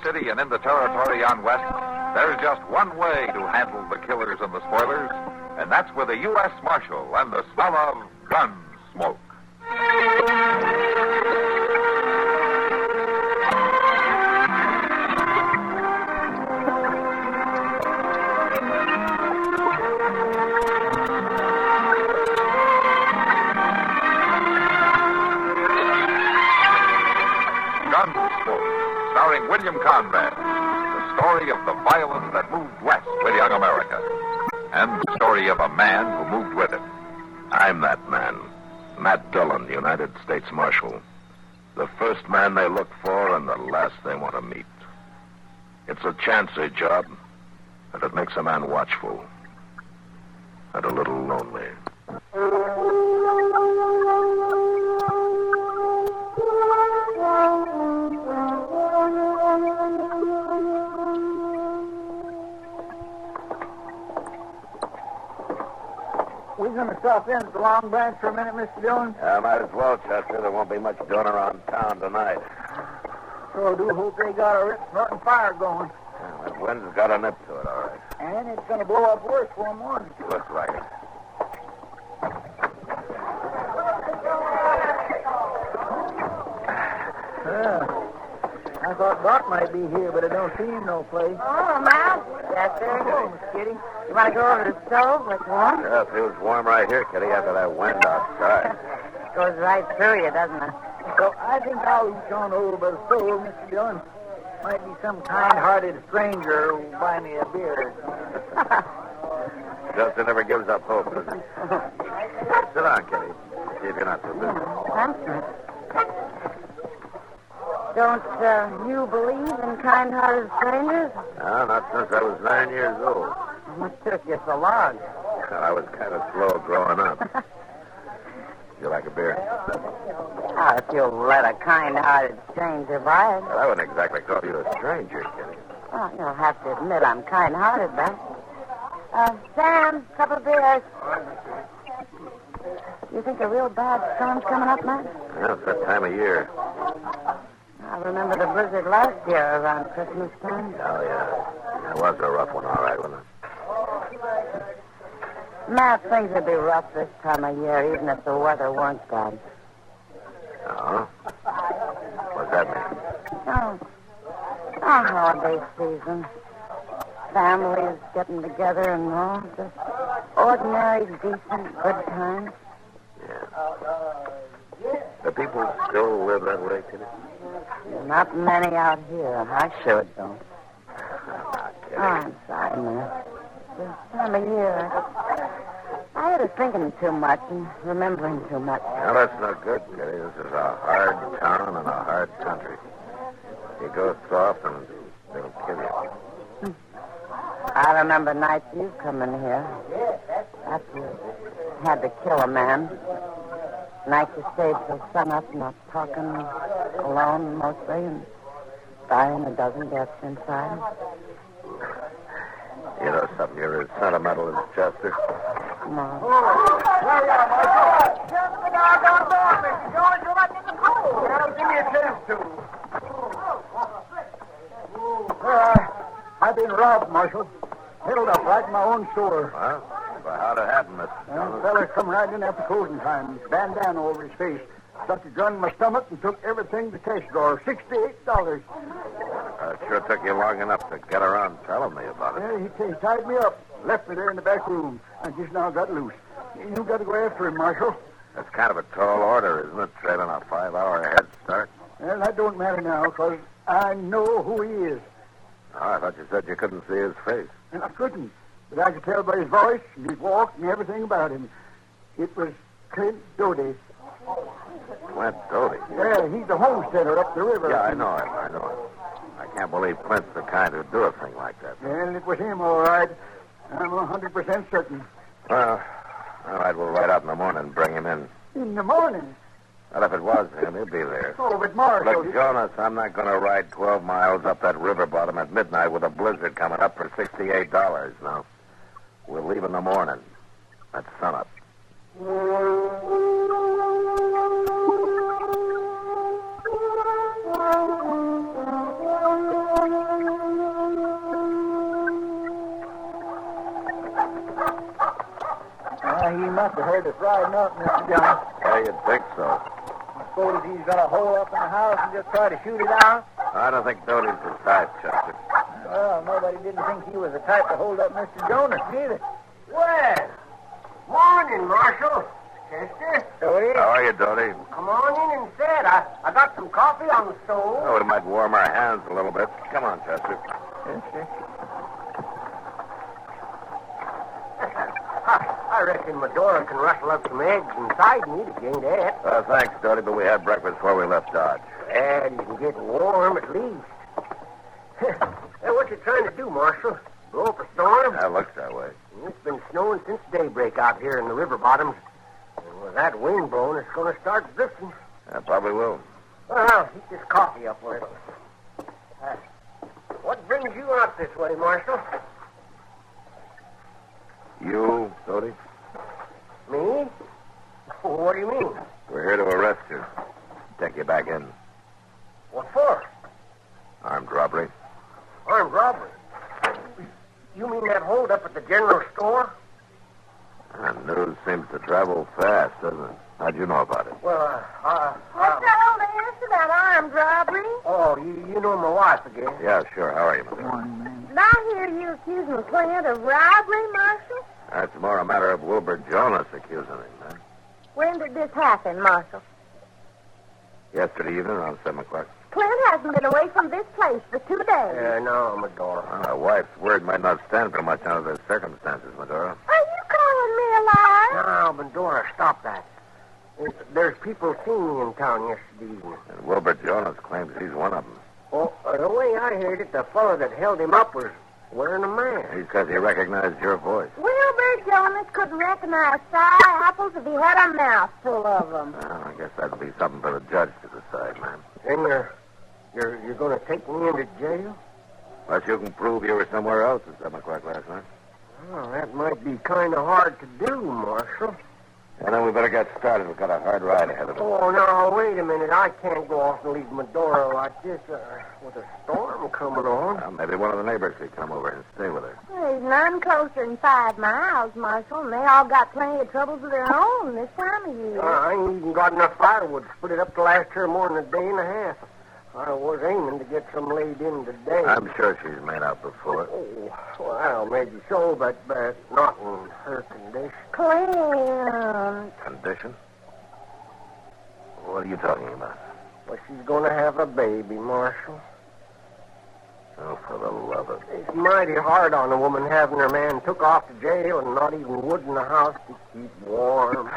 city and in the territory on west, there's just one way to handle the killers and the spoilers, and that's with a U.S. Marshal and the smell of Gunsmoke. Gunsmoke, starring William Conrad, the story of the violence that moved west with young America, and the story of a man who moved with it. I'm that man, Matt Dillon, United States Marshal. The first man they look for and the last they want to meet. It's a chancy job, and it makes a man watchful and a little lonely. We're going to stop in at the Long Branch for a minute, Mr. Dillon. Might as well, Chester. There won't be much doing around town tonight. Sure do hope they got a rotten fire going. The wind's got a nip to it, all right. And it's going to blow up worse for a morning. Looks like it. I thought Doc might be here, but I don't see him no place. Oh, Matt. Yes, sir. Oh, Miss Kitty. You want to go over to the stove? What's warm? Yeah, it feels warm right here, Kitty, after that wind outside. Goes right through you, doesn't it? So I think I'll reach on over by the stove, Mr. Dillon. Might be some kind-hearted stranger who'll buy me a beer. Chester never gives up hope, does he? Sit down, Kitty. See if you're not too busy. Thanks, Matt. Don't you believe in kind-hearted strangers? No, not since I was 9 years old. What took you so long? I was kind of slow growing up. You like a beer? Oh, if you'll let a kind-hearted stranger buy it. Well, I wouldn't exactly call you a stranger, Kitty. Well, you'll have to admit I'm kind-hearted, then. Sam, couple of beers. You think a real bad storm's coming up, Matt? Yeah, it's that time of year. I remember the blizzard last year around Christmas time. Oh, yeah. It was a rough one, all right, wasn't it? Matt, things would be rough this time of year, even if the weather weren't bad. Oh? What's that mean? Oh, holiday season. Families getting together and all. Just ordinary, decent, good times. Yeah. Do people still live that way, Kitty? Not many out here. I sure don't. Kitty. Oh, I'm sorry, Matt. This time of year, I had us thinking too much and remembering too much. Well, that's not good, Kitty. This is a hard town and a hard country. You go soft and they'll kill you. I remember nights you come in here. After you had to kill a man. Nights you stayed till sunup, not talking, alone mostly, and dying a dozen deaths inside. You know something, you're as sentimental as Chester. No. Give me a chance to. I've been robbed, Marshal. Held up right in my own store. Well, how'd it happen, Mr. The Jones? fella come right in after closing time. Bandana over his face. Stuck a gun in my stomach and took everything to the cash drawer. $68. It sure took you long enough to get around telling me about it. Yeah, he tied me up. Left me there in the back room. I just now got loose. You got to go after him, Marshal. That's kind of a tall order, isn't it? Trailing a 5-hour head start. Well, that don't matter now, because I know who he is. Oh, I thought you said you couldn't see his face. And I couldn't. But I could tell by his voice and his walk and everything about him. It was Clint Doty. Clint Doty? Yeah, he's the homesteader up the river. Yeah, I know him. I can't believe Clint's the kind who'd do a thing like that. Well, it was him, all right. I'm 100% certain. Well, all right, we'll ride out in the morning and bring him in. In the morning? Well, if it was him, he'd be there. Oh, but Marshal... Look, Jonas, I'm not going to ride 12 miles up that river bottom at midnight with a blizzard coming up for $68 now. We'll leave in the morning. At sunup. He must have heard us riding up, Mr. John. Yeah, you'd think so. Suppose he's going to hole up in the house and just try to shoot it out? I don't think Doty's the type, Chester. Well, nobody didn't think he was the type to hold up Mr. Jonas, either. Well, morning, Marshal. Chester. Doty? How are you, Doty? Come on in and sit. I got some coffee on the stove. Oh, we might warm our hands a little bit. Come on, Chester. Yes, sir. I reckon Medora can rustle up some eggs inside me if you ain't at. Thanks, Doty, but we had breakfast before we left Dodge. And you can get warm at least. Hey, what you trying to do, Marshal? Blow up a storm? That looks that way. It's been snowing since daybreak out here in the river bottoms. And with that wind blowing, it's going to start drifting. That probably will. Well, heat this coffee up with it. What brings you out this way, Marshal? You, Doty? Me? What do you mean? We're here to arrest you. Take you back in. What for? Armed robbery. Armed robbery? You mean that hold up at the general store? News seems to travel fast, doesn't it? How'd you know about it? Well, What's the whole answer to that armed robbery? Oh, you know my wife again. Yeah, sure. How are you, Mother? Morning, man. Did I hear you accusing Clint of robbery, Marshal? That's more a matter of Wilbur Jonas accusing him, man. When did this happen, Marshal? Yesterday evening around 7 o'clock. Clint hasn't been away from this place for 2 days. No, Medora. My wife's word might not stand for much under the circumstances, Medora. Are you calling me a liar? No, Medora, stop that. There's people seen me in town yesterday evening. And Wilbur Jonas claims he's one of them. Oh, the way I heard it, the fellow that held him up was wearing a mask. He says he recognized your voice. Wilbur Jonas couldn't recognize sour apples if he had a mouth full of them. Well, I guess that'll be something for the judge to decide, man. Then you're going to take me into jail? Unless you can prove you were somewhere else at 7 o'clock last night. Well, that might be kind of hard to do, Marshal. And then we better get started. We've got a hard ride ahead of us. Oh, now, wait a minute. I can't go off and leave Medora like this with a storm coming on. Well, maybe one of the neighbors could come over and stay with her. There's none closer than 5 miles, Marshal, and they all got plenty of troubles of their own this time of year. I ain't even got enough firewood to put it up to last her more than a day and a half. I was aiming to get some laid in today. I'm sure she's made out before. Oh, well, maybe so, but not in her condition. Clint. Condition? What are you talking about? Well, she's going to have a baby, Marshal. Oh, for the love of... It's mighty hard on a woman having her man took off to jail and not even wood in the house to keep warm.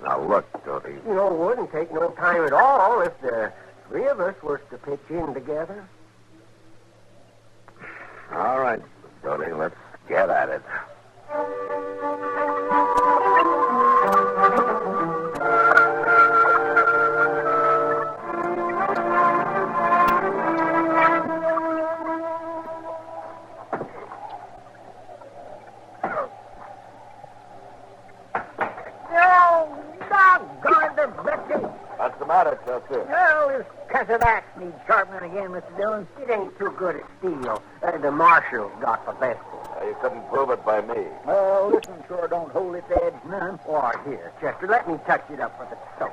Now, look, Doty. You know, it wouldn't take no time at all if the 3 of us was to pitch in together. All right, Doty, let's get at it. What's the matter, Chester? Well, this cussed axe needs sharpening again, Mr. Dillon. It ain't too good at steel. The Marshal's got the best of it. You couldn't prove it by me. Well, this one sure don't hold its edge none. Oh, here, Chester, let me touch it up with the stove.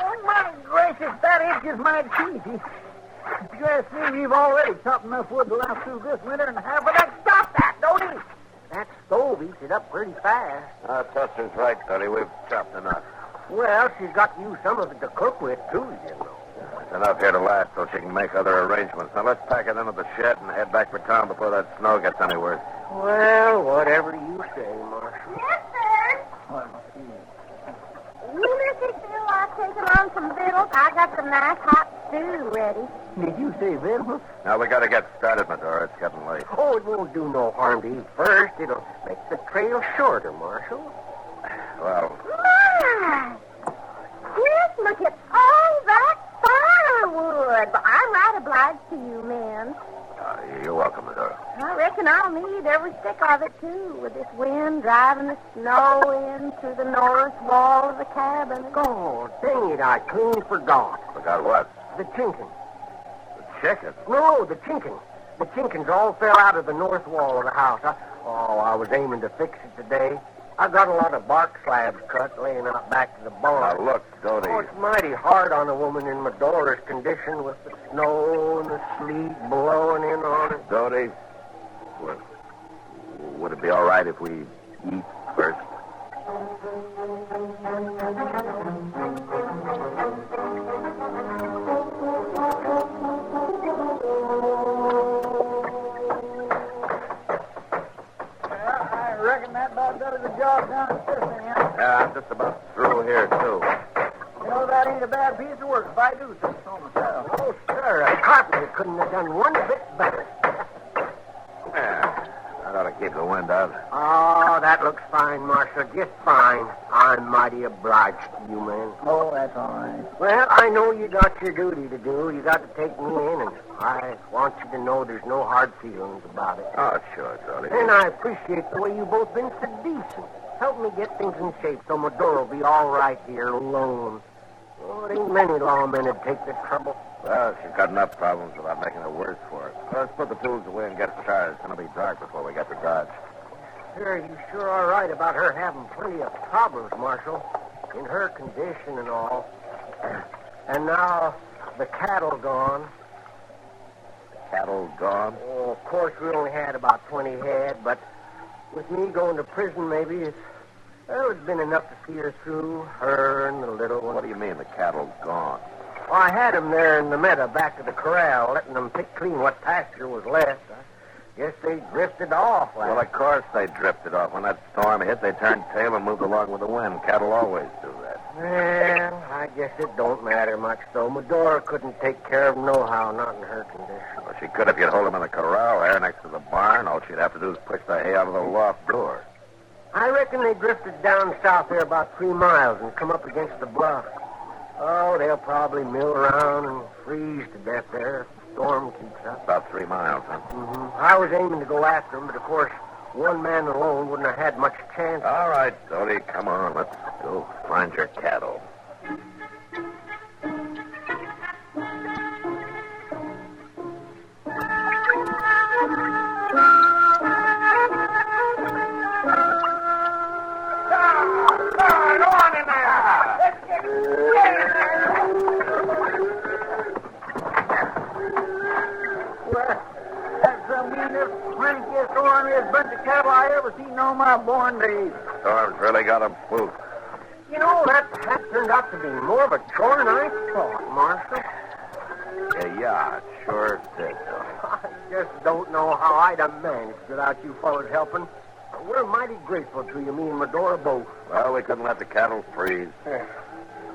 Oh, my gracious, that itches my teeth. If you ask me, we've already chopped enough wood to last through this winter and half of that. Stop that, don't you? That stove eats it up pretty fast. Chester's right, Doty. We've chopped enough. Well, she's got to use some of it to cook with, too, you know. It's enough here to last so she can make other arrangements. Now, let's pack it into the shed and head back for town before that snow gets any worse. Well, whatever you say, Marshal. Yes, sir. You, Mr. Bill, I've taken on some victuals. I got some nice hot stew ready. Did you say victuals? Now, we got to get started, Medora. It's getting late. Oh, it won't do no harm to eat first. It'll make the trail shorter, Marshal. Well, My! Yes, look at all that firewood. But I'm right obliged to you, men. you're welcome, Medora. I reckon I'll need every stick of it, too, with this wind driving the snow in through the north wall of the cabin. Oh, dang it, I clean forgot. Forgot what? The chinking. The chicken. No, the chinking. The chinkins all fell out of the north wall of the house. I was aiming to fix it today. I got a lot of bark slabs cut laying out back of the barn. Now, look, Doty. Oh, it's mighty hard on a woman in Medora's condition with the snow and the sleet blowing in on her. Doty, would it be all right if we eat first? I reckon that about does the job down at this end. Yeah, I'm just about through here, too. You know, that ain't a bad piece of work if I do say so myself. Oh, sir, a carpenter couldn't have done one bit better. Yeah, that ought to keep the wind out. Oh, that looks fine, Marshal, just fine. I'm mighty obliged to you, man. Oh, that's all right. Well, I know you got your duty to do. You got to take me in, and I want you to know there's no hard feelings about it. Oh, sure, Doty. And I appreciate the way you both been so decent. Help me get things in shape so Medora will be all right here alone. Oh, it ain't many lawmen that'd take the trouble. Well, she's got enough problems without making it worse for us. Let's put the tools away and get started. It's going to be dark before we get to Dodge. Sure, you sure are right about her having plenty of problems, Marshal. In her condition and all. And now the cattle gone. Cattle gone? Oh, of course, we only had about 20 head, but with me going to prison, maybe it's been enough to see her through, her and the little one. What do you mean the cattle's gone? Well, I had them there in the meadow back of the corral, letting them pick clean what pasture was left. I guess they drifted off. Well, of course they drifted off. When that storm hit, they turned tail and moved along with the wind. Cattle always do that. Well, I guess it don't matter much, though. Medora couldn't take care of them nohow, not in her condition. Well, she could if you'd hold them in the corral there next to the barn. All she'd have to do is push the hay out of the loft door. I reckon they drifted down south there about 3 miles and come up against the bluff. Oh, they'll probably mill around and freeze to death there if the storm keeps up. About 3 miles, huh? Mm-hmm. I was aiming to go after them, but of course, one man alone wouldn't have had much chance. All right, Doty, come on. Let's go find your cattle. All my born days. Storm's really got them spooked. You know, that turned out to be more of a chore than I thought, Marshal. Yeah, it sure did. I just don't know how I'd have managed without you fellas helping. We're mighty grateful to you, me and Medora both. Well, we couldn't let the cattle freeze.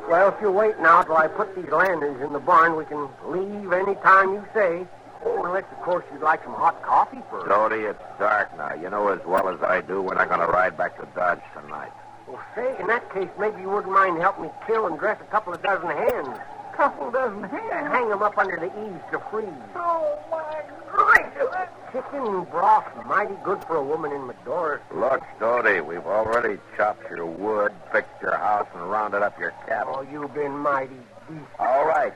Well, if you'll wait now till I put these lanterns in the barn, we can leave any time you say. Oh, unless, of course, you'd like some hot coffee first. Doty, it's dark now. You know as well as I do we're not going to ride back to Dodge tonight. Well, say, in that case, maybe you wouldn't mind helping me kill and dress a couple of dozen hens. Couple dozen hens? Hang them up under the eaves to freeze. Oh, my gracious. Chicken broth, mighty good for a woman in Medora. Look, Doty, we've already chopped your wood, fixed your house, and rounded up your cattle. Oh, you've been mighty decent. All right.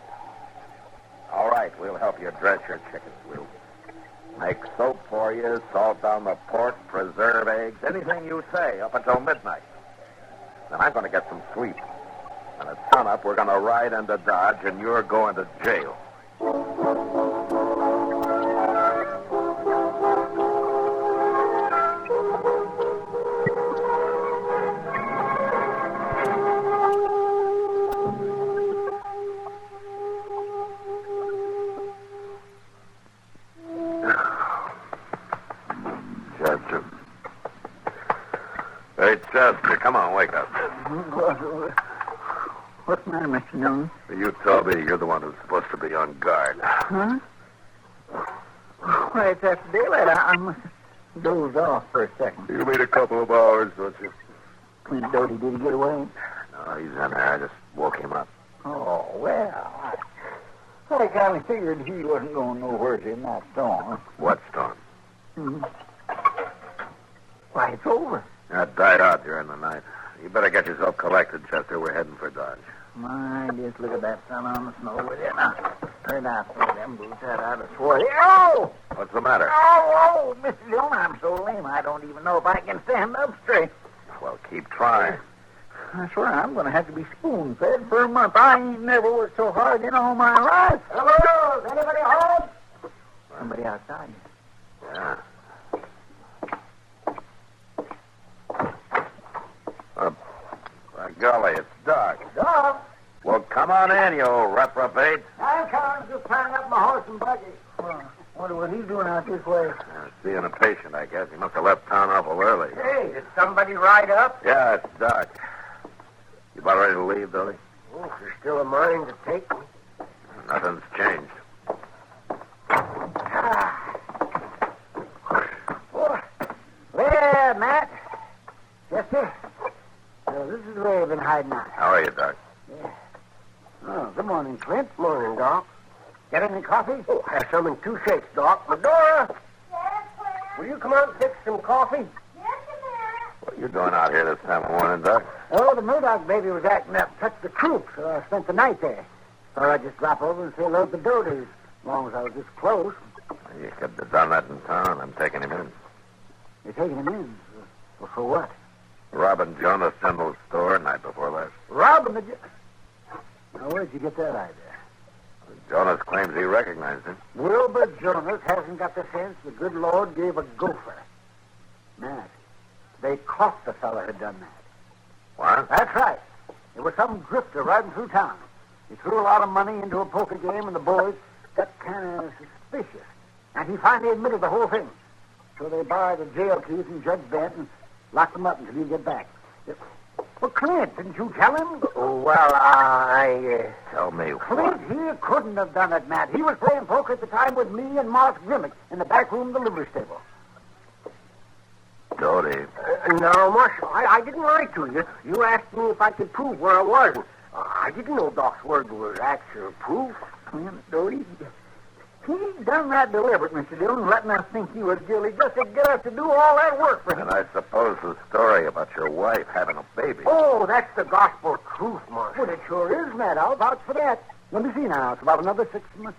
All right, we'll help you dress your chickens. We'll make soap for you, salt down the pork, preserve eggs, anything you say up until midnight. Then I'm going to get some sleep. And at sunup, we're going to ride into Dodge, and you're going to jail. Hey, Chester, come on, wake up. What's the matter, Mr. Dillon? You told me you're the one who's supposed to be on guard. Huh? Why, it's after daylight. I must have dozed off for a second. You mean a couple of hours, don't you? When Doty, did he get away? No, he's in there. I just woke him up. Oh, well, I kind of figured he wasn't going nowhere in that storm. What storm? Mm-hmm. Why, it's over. That died out during the night. You better get yourself collected, Chester. We're heading for Dodge. My, just look at that sun on the snow with you now. Turn out some of them boots out of the sweaty. Oh! What's the matter? Oh, Mr. Dillon, I'm so lame I don't even know if I can stand up straight. Well, Keep trying. I swear I'm going to have to be spoon-fed for a month. I ain't never worked so hard in all my life. Hello, is anybody home? Somebody outside. Yeah. By golly, it's dark. Dog, Well, come on in, you old reprobate. I'm coming, just tying up my horse and buggy. Wonder what he's doing out this way. Seeing a patient, I guess. He must have left town awful early. Hey, did somebody ride up? Yeah, it's dark. You about ready to leave, Billy? Oh, if there's still a mind to take me. Nothing's changed. Well, Matt. Yes, sir. So this is where you've been hiding out. How are you, Doc? Yeah. Oh, good morning, Clint. Morning, Doc. Get any coffee? Oh, have some in 2 shakes, Doc. Medora, Yes, Clarence? will you come out and fix some coffee? Yes, Clarence? What are you doing out here this time of morning, Doc? Oh, the Murdoch baby was acting up, touched the troop, so I spent the night there. Thought I'd just drop over and say hello to Doty, as long as I was this close. You could have done that in town. I'm taking him in. You're taking him in? Well, for what? Robbing Jonas Semble's store night before last. Robbing the... Now, where'd you get that idea? Jonas claims he recognized him. Wilbur Jonas hasn't got the sense the good Lord gave a gopher. Matt, they caught the fella who'd done that. What? That's right. There was some drifter riding through town. He threw a lot of money into a poker game, and the boys got kind of suspicious. And he finally admitted the whole thing. So they borrowed the jail keys from Judge Bent and locked him up until you get back. Well, Clint, didn't you tell him? Oh, well, Tell me Clint, he couldn't have done it, Matt. He was playing poker at the time with me and Mark Grimmick in the back room of the livery stable. Doty. Now, Marshal, I didn't lie to you. You asked me if I could prove where I was. I didn't know Doc's word was actual proof. Clint, Doty, he done that deliberate, Mr. Dillon, letting us think he was guilty just to get us to do all that work for him. And I suppose the story about your wife having a baby. Oh, that's the gospel truth, Marshal. Well, it sure is, Matt. I'll vouch for that. Let me see now. It's about another 6 months.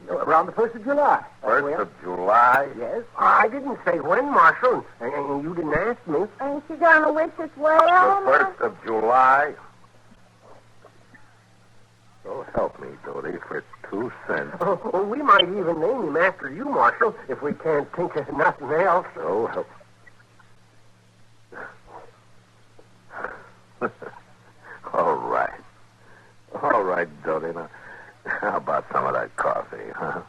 Around the 1st of July. 1st of July? Yes. I didn't say when, Marshal, and you didn't ask me. Ain't you gonna wish us well, The Mark? 1st of July? So help me, Doty, for 2 cents. Oh, we might even name him after you, Marshal, if we can't think of nothing else. So help. All right. All right, Doty. Now, how about some of that coffee, huh?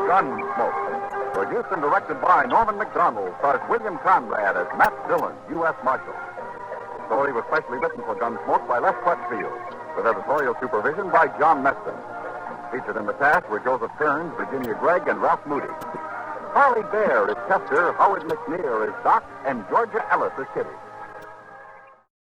Gunsmoke, produced and directed by Norman MacDonnell, stars William Conrad as Matt Dillon, U.S. Marshal. The story was specially written for Gunsmoke by Les Crutchfield, with editorial supervision by John Meston. Featured in the cast were Joseph Kearns, Virginia Gregg, and Ralph Moody. Parley Baer is Chester, Howard McNear is Doc, and Georgia Ellis is Kitty.